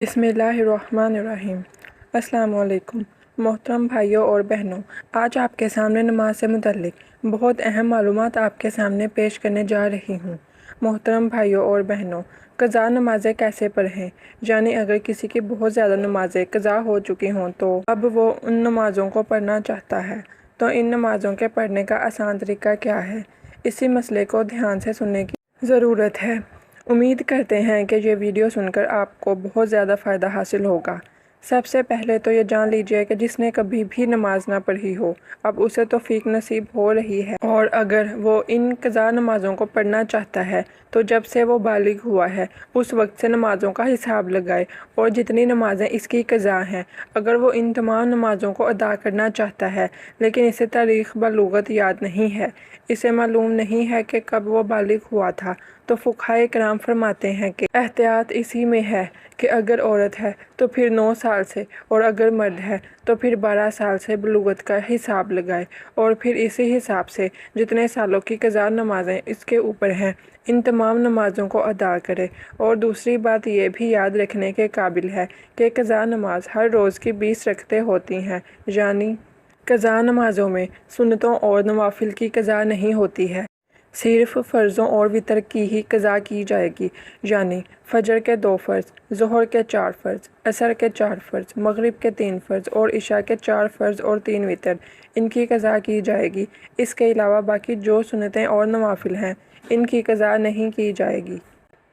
बिस्मिल्लाहिर्रहमानिर्रहीम। अस्सलाम वालेकुम मोहतरम भाइयों और बहनों, आज आपके सामने नमाज से मुतल्लिक बहुत अहम मालूमात आपके सामने पेश करने जा रही हूँ। मोहतरम भाइयों और बहनों, क़ज़ा नमाज़ें कैसे पढ़ें, यानी अगर किसी की बहुत ज़्यादा नमाज़ें क़ज़ा हो चुकी हों तो अब वो उन नमाज़ों को पढ़ना चाहता है, तो इन नमाज़ों के पढ़ने का आसान तरीका क्या है, इसी मसले को ध्यान से सुनने की ज़रूरत है। उम्मीद करते हैं कि ये वीडियो सुनकर आपको बहुत ज़्यादा फ़ायदा हासिल होगा। सबसे पहले तो ये जान लीजिए कि जिसने कभी भी नमाज ना पढ़ी हो, अब उसे तौफीक नसीब हो रही है, और अगर वो इन क़ज़ा नमाज़ों को पढ़ना चाहता है तो जब से वो बालिग हुआ है उस वक्त से नमाज़ों का हिसाब लगाए और जितनी नमाज़ें इसकी क़ज़ा हैं, अगर वो इन तमाम नमाज़ों को अदा करना चाहता है लेकिन इसे तारीख़ व लुग़त याद नहीं है, इसे मालूम नहीं है कि कब वो बालिग हुआ था, तो फ़ुक़हाए किराम फरमाते हैं कि एहतियात इसी में है कि अगर औरत है तो फिर 9 साल से, और अगर मर्द है तो फिर 12 साल से बलूगत का हिसाब लगाए और फिर इसी हिसाब से जितने सालों की क़ज़ा नमाज़ें इसके ऊपर हैं इन तमाम नमाज़ों को अदा करे। और दूसरी बात ये भी याद रखने के काबिल है कि क़ज़ा नमाज हर रोज़ की 20 रकअतें होती हैं, यानी क़ज़ा नमाज़ों में सुन्नतों और नवाफिल की क़ज़ा नहीं होती है, सिर्फ़ फ़र्ज़ों और वितर की ही क़ज़ा की जाएगी, यानी फ़जर के 2 फ़र्ज़, ज़ोहर के 4 फ़र्ज़, असर के 4 फ़र्ज़, मग़रिब के 3 फ़र्ज़ और इशा के 4 फ़र्ज़ और 3 वितर, इनकी क़ज़ा की जाएगी। इसके अलावा बाकी जो सुन्नतें और नवाफिल हैं इनकी क़ज़ा नहीं की जाएगी।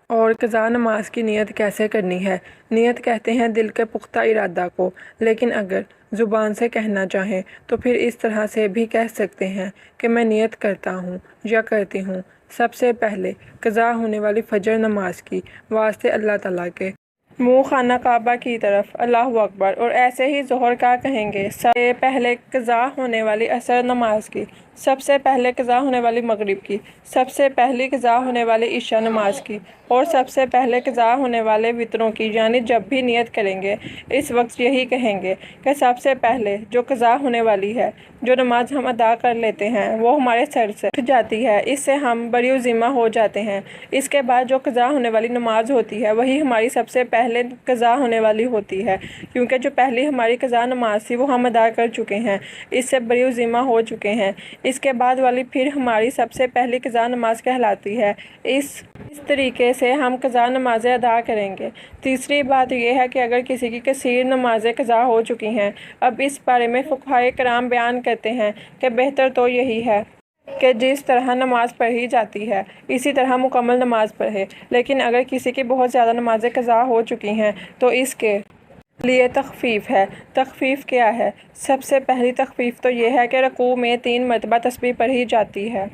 और क़ज़ा नमाज की नियत कैसे करनी है? नियत कहते हैं दिल के पुख्ता इरादा को, लेकिन अगर ज़ुबान से कहना चाहें तो फिर इस तरह से भी कह सकते हैं कि मैं नियत करता हूँ या करती हूँ सबसे पहले क़ज़ा होने वाली फ़जर नमाज की वास्ते अल्लाह ताला के, मुँह खाना काबा की तरफ, अल्लाहु अकबर, और ऐसे ही ज़ोहर का कहेंगे सबसे पहले क़ज़ा होने वाली असर नमाज की, सबसे पहले क़ज़ा होने वाली मग़रिब की, सबसे पहली क़ज़ा होने वाली इशा नमाज की और सबसे पहले क़ज़ा होने वाले वितरों की। यानी जब भी नियत करेंगे इस वक्त यही कहेंगे कि सबसे पहले जो क़ज़ा होने वाली है, जो नमाज हम अदा कर लेते हैं वो हमारे सर से उठ जाती है, इससे हम बरी ज़िम्मा हो जाते हैं। इसके बाद जो क़ज़ा होने वाली नमाज होती है वही हमारी सबसे पहले क़ज़ा होने वाली होती है, क्योंकि जो पहली हमारी क़ज़ा नमाज थी वो हम अदा कर चुके हैं, इससे बरी ज़िम्मा हो चुके हैं। इसके बाद वाली फिर हमारी सबसे पहली क़ज़ा नमाज कहलाती है। इस तरीके से हम क़ज़ा नमाज़ें अदा करेंगे। तीसरी बात यह है कि अगर किसी की कसीर नमाज़ें क़ज़ा हो चुकी हैं, अब इस बारे में फ़ुक़हाए किराम बयान करते हैं कि बेहतर तो यही है कि जिस तरह नमाज पढ़ी जाती है इसी तरह मुकम्मल नमाज पढ़े। लेकिन अगर किसी की बहुत ज़्यादा नमाज़ें क़ज़ा हो चुकी हैं तो इसके लिए तख़फ़ीफ़ है। तख़फ़ीफ़ क्या है? सबसे पहली तख़फ़ीफ़ तो ये है कि रुकू में 3 मरतबा तस्बीह पढ़ी जाती है,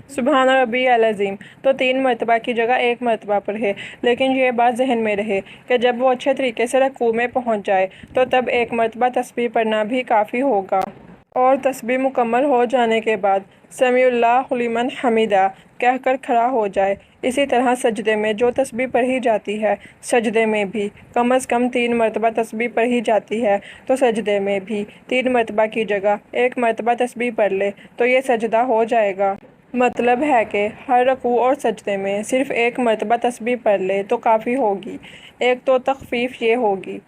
सुबहान रब्बियल अज़ीम, तो 3 मरतबा की जगह 1 मरतबा पढ़े। लेकिन ये बात जहन में रहे कि जब वो अच्छे तरीके से रुकू में पहुँच जाए तो तब 1 मरतबा तस्बीह पढ़ना भी काफ़ी होगा। और तस्बीह मुकम्मल हो जाने के बाद समीउल्लाहु लिमन हमीदा कहकर खड़ा हो जाए। इसी तरह सजदे में जो तस्बीह पढ़ी जाती है, सजदे में भी कम से कम 3 मरतबा तस्बीह पढ़ी जाती है, तो सजदे में भी 3 मरतबा की जगह 1 मरतबा तस्बीह पढ़ ले तो ये सजदा हो जाएगा। मतलब है कि हर रुकू और सजदे में सिर्फ़ 1 मरतबा तस्बीह पढ़ ले तो काफ़ी होगी। एक तो तख़फ़ीफ़ ये होगी।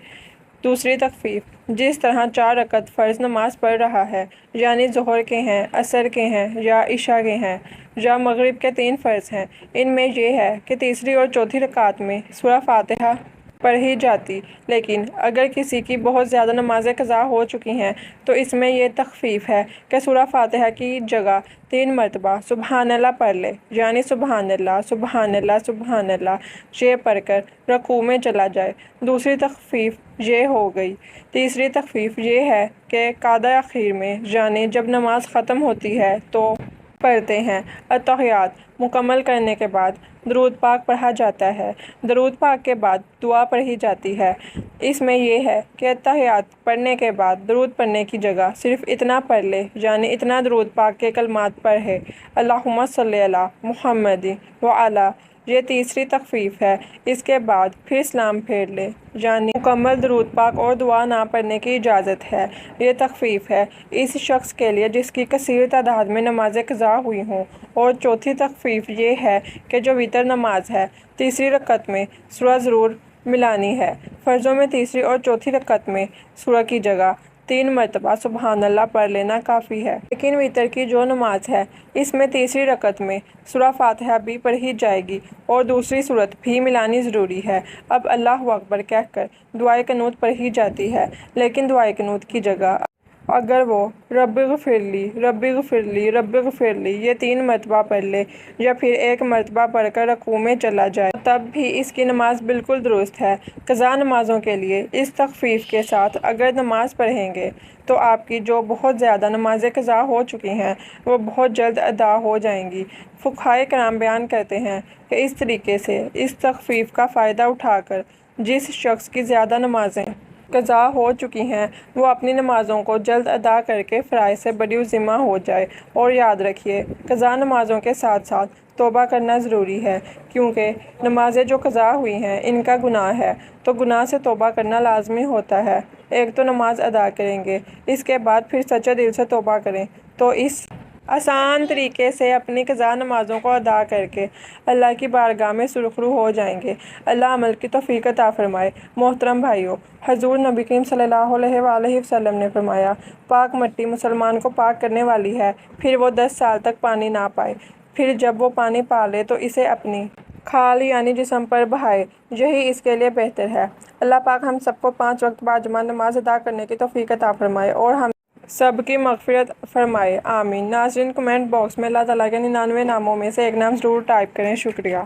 दूसरी तख़फ़ीफ़, जिस तरह 4 रकअत फ़र्ज़ नमाज पढ़ रहा है, यानी ज़ोहर के हैं, असर के हैं या इशा के हैं या मग़रिब के 3 फ़र्ज़ हैं, इनमें यह है कि तीसरी और चौथी रकात में सूरह फ़ातिहा पढ़ी जाती। लेकिन अगर किसी की बहुत ज़्यादा नमाज़ें क़ज़ा हो चुकी हैं तो इसमें यह तख़फ़ीफ़ है कि सूरह फ़ातिहा की जगह 3 मरतबा सुबहानल्लाह पढ़ ले, यानी सुबहानल्लाह सुबहानल्लाह सुबहानल्लाह ये पढ़कर रुकू में चला जाए। दूसरी तख़फ़ीफ़ ये हो गई। तीसरी तख़फ़ीफ़ ये है कि क़ादा आखिर में, यानी जब नमाज ख़त्म होती है तो पढ़ते हैं अत्तहियात, मुकम्मल करने के बाद दरूद पाक पढ़ा जाता है। दरूद पाक के बाद दुआ पढ़ी जाती है। इसमें यह है कि अत्तहियात पढ़ने के बाद दरूद पढ़ने की जगह सिर्फ़ इतना पढ़ ले, यानी इतना दरूद पाक के कलमात पढ़े, अल्लाहुम्मा सल्ली अला मुहम्मदिन व अला, ये तीसरी तख़फ़ीफ़ है। इसके बाद फिर सलाम फेर ले, यानी मुकम्मल दरूद पाक और दुआ ना पढ़ने की इजाज़त है। ये तख़फ़ीफ़ है इस शख्स के लिए जिसकी कसीर तादाद में नमाज़ें क़ज़ा हुई हों। और चौथी तख़फ़ीफ़ ये है कि जो वितर नमाज है, तीसरी रकअत में सूरह ज़रूर मिलानी है। फ़र्ज़ों में तीसरी और चौथी रकअत में सूरह की जगह 3 मरतबा सुबहान अल्लाह पढ़ लेना काफ़ी है। लेकिन वितर की जो नमाज है इसमें तीसरी रकअत में सूरह फातिहा भी पढ़ी जाएगी और दूसरी सूरत भी मिलानी ज़रूरी है। अब अल्लाहु अकबर कहकर दुआए क़ुनूत पढ़ी जाती है, लेकिन दुआए क़ुनूत की जगह अगर वो रब्बिग़फ़िरली रब्बिग़फ़िरली रब्बिग़फ़िरली ये 3 मरतबा पढ़ ले या फिर 1 मरतबा पढ़कर रुकू में चला जाए तब भी इसकी नमाज बिल्कुल दुरुस्त है। क़ज़ा नमाज़ों के लिए इस तख़फ़ीफ़ के साथ अगर नमाज पढ़ेंगे तो आपकी जो बहुत ज़्यादा नमाज़ें क़ज़ा हो चुकी हैं वो बहुत जल्द अदा हो जाएंगी। फ़ुक़हाए किराम बयान करते हैं कि इस तरीके से इस तख़फ़ीफ़ का फ़ायदा उठाकर जिस शख्स की ज़्यादा नमाज़ें क़ज़ा हो चुकी हैं वो अपनी नमाज़ों को जल्द अदा करके फ़राइज़ से बरी ज़िम्मा हो जाए। और याद रखिए, क़ज़ा नमाज़ों के साथ साथ तौबा करना ज़रूरी है, क्योंकि नमाज़ें जो क़ज़ा हुई हैं इनका गुनाह है, तो गुनाह से तौबा करना लाज़मी होता है। एक तो नमाज अदा करेंगे, इसके बाद फिर सच्चे दिल से तौबा करें तो इस आसान तरीके से अपनी क़ज़ा नमाज़ों को अदा करके अल्लाह की बारगाह में सुरखरू हो जाएंगे। अल्लाह अमल की तौफ़ीक़ अता फ़रमाए। मोहतरम भाइयों, हज़ूर नबी करीम सल्लल्लाहु अलैहि वसल्लम ने फ़रमाया, पाक मट्टी मुसलमान को पाक करने वाली है, फिर वो 10 साल तक पानी ना पाए, फिर जब वो पानी पा ले तो इसे अपनी खाल यानी जिस्म पर बहाए, यही इसके लिए बेहतर है। अल्लाह पाक हम सबको 5 वक्त बाजमात नमाज अदा करने की तौफ़ीक़ अता फ़रमाए और हम सब की मग़फ़िरत फ़रमाए, आमीन। नाज़रीन, कमेंट बॉक्स में अल्लाह ताला के 99 नामों में से एक नाम ज़रूर टाइप करें। शुक्रिया।